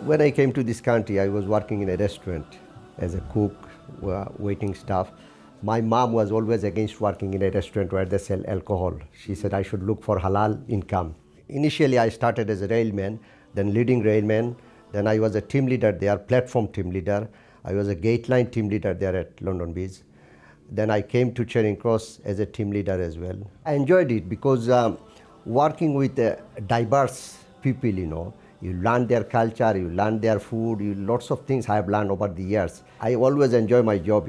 When I came to this country, I was working in a restaurant as a cook, waiting staff. My mom was always against working in a restaurant where they sell alcohol. She said I should look for halal income. Initially, I started as a railman, then leading railman. Then I was a team leader there, platform team leader. I was a gate line team leader there at London Beach. Then I came to Charing Cross as a team leader as well. I enjoyed it because working with diverse people, you learn their culture, you learn their food, lots of things I have learned over the years. I always enjoy my job.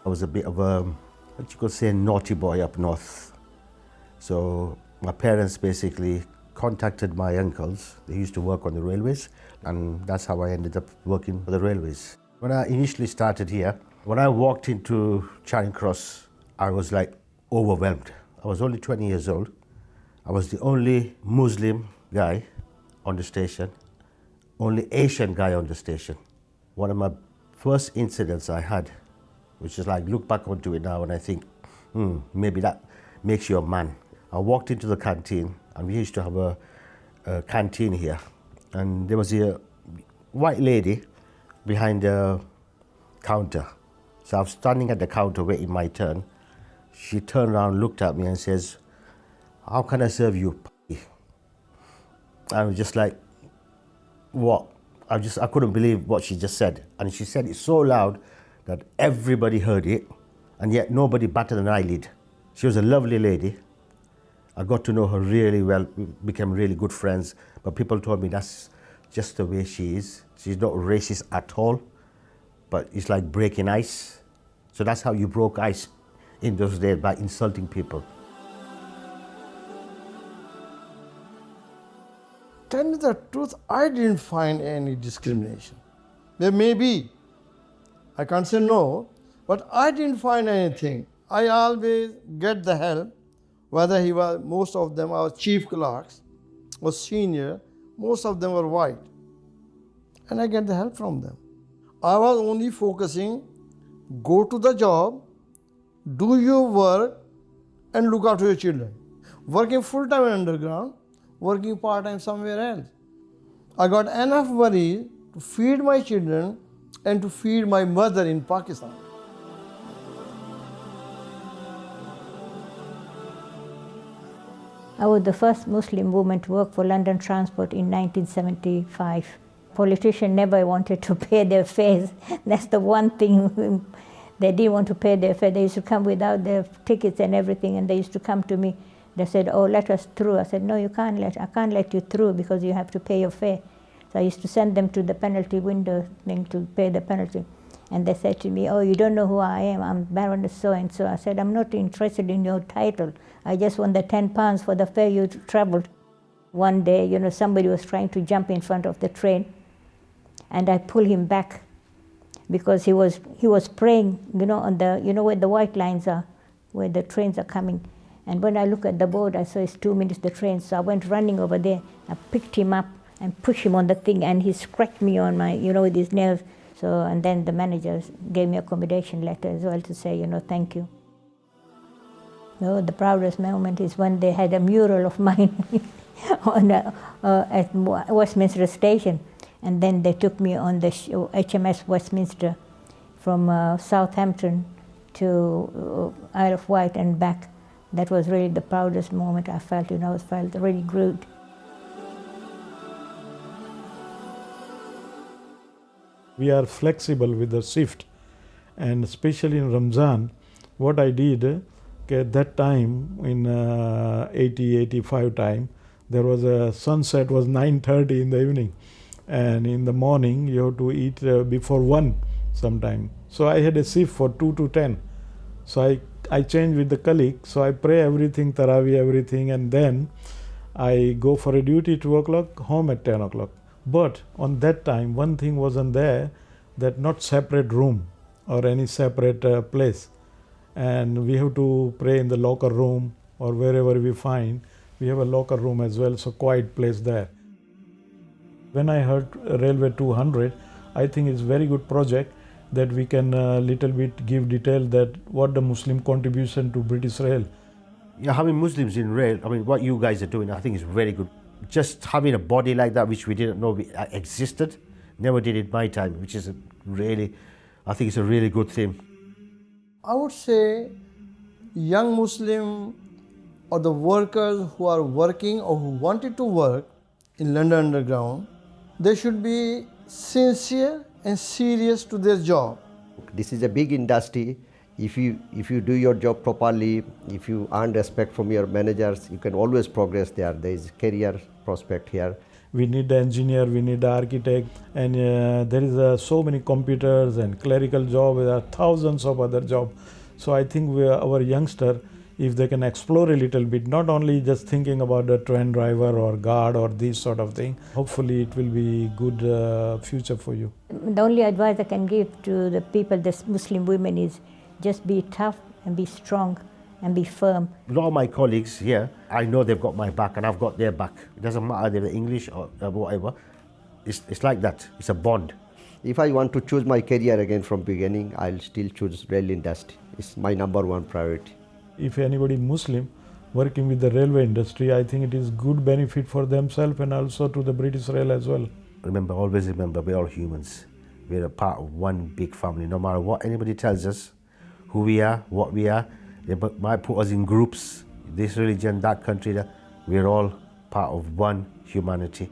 I was a bit of a, what you could say, naughty boy up north. So my parents basically contacted my uncles. They used to work on the railways, and that's how I ended up working for the railways. When I initially started here, when I walked into Charing Cross, I was like overwhelmed. I was only 20 years old. I was the only Muslim guy on the station, only Asian guy on the station. One of my first incidents I had, which is like, look back onto it now and I think, maybe that makes you a man. I walked into the canteen, and we used to have a canteen here, and there was a white lady behind the counter. So I was standing at the counter waiting my turn. She turned around, looked at me and says, "How can I serve you?" I was just like, what? I couldn't believe what she just said. And she said it so loud that everybody heard it, and yet nobody batted an eyelid. She was a lovely lady. I got to know her really well, we became really good friends, but people told me that's just the way she is. She's not racist at all, but it's like breaking ice. So that's how you broke ice in those days, by insulting people. Tell me the truth, I didn't find any discrimination. There may be, I can't say no, but I didn't find anything. I always get the help, whether most of them are chief clerks or senior, most of them were white. And I get the help from them. I was only focusing, go to the job, do your work, and look after your children. Working full-time in underground, working part-time somewhere else. I got enough worry to feed my children and to feed my mother in Pakistan. I was the first Muslim woman to work for London Transport in 1975. Politicians never wanted to pay their fares. That's the one thing. They didn't want to pay their fare. They used to come without their tickets and everything, and they used to come to me. They said, "Oh, let us through." I said, "No, I can't let you through because you have to pay your fare." So I used to send them to the penalty window thing to pay the penalty. And they said to me, "Oh, you don't know who I am. I'm Baroness so-and-so." I said, "I'm not interested in your title. I just want the £10 for the fare you traveled." One day, somebody was trying to jump in front of the train, and I pulled him back because he was praying, on the, where the white lines are, where the trains are coming. And when I look at the board, I saw it's 2 minutes the train. So I went running over there. I picked him up and pushed him on the thing, and he scratched me on my, with his nails. So, and then the manager gave me accommodation letter as well to say, thank you. The proudest moment is when they had a mural of mine at Westminster Station. And then they took me on the HMS Westminster from Southampton to Isle of Wight and back. That was really the proudest moment I felt, I felt really good. We are flexible with the shift, and especially in Ramzan, what I did at that time in 85 time, there was a sunset was 9:30 in the evening, and in the morning you have to eat before 1 sometime. So I had a shift for 2 to 10. So I changed with the colleague, so I pray everything, Taraweeh, everything, and then I go for a duty 2 o'clock, home at 10 o'clock. But on that time, one thing wasn't there, that not separate room or any separate place. And we have to pray in the locker room or wherever we find. We have a locker room as well, so quiet place there. When I heard Railway 200, I think it's very good project that we can little bit give detail that what the Muslim contribution to British Rail. Yeah, having Muslims in rail, I mean, what you guys are doing, I think is very good. Just having a body like that, which we didn't know existed, never did in my time, which is really, I think it's a really good thing. I would say young Muslim or the workers who are working or who wanted to work in London Underground, they should be sincere and serious to their job. This is a big industry. If you do your job properly, if you earn respect from your managers, you can always progress there. There is career prospect here. We need the engineer, we need the architect, and there is so many computers and clerical jobs. There are thousands of other jobs. So I think our youngster, if they can explore a little bit, not only just thinking about the train driver or guard or this sort of thing, hopefully it will be good future for you. The only advice I can give to the people, the Muslim women, is just be tough and be strong and be firm. A lot of my colleagues here, I know they've got my back and I've got their back. It doesn't matter if they're English or whatever. It's like that. It's a bond. If I want to choose my career again from beginning, I'll still choose rail industry. It's my #1 priority. If anybody Muslim working with the railway industry, I think it is good benefit for themselves and also to the British Rail as well. Remember, always remember, we're all humans. We're a part of one big family. No matter what anybody tells us, who we are, what we are, they might put us in groups, this religion, that country, we're all part of one humanity.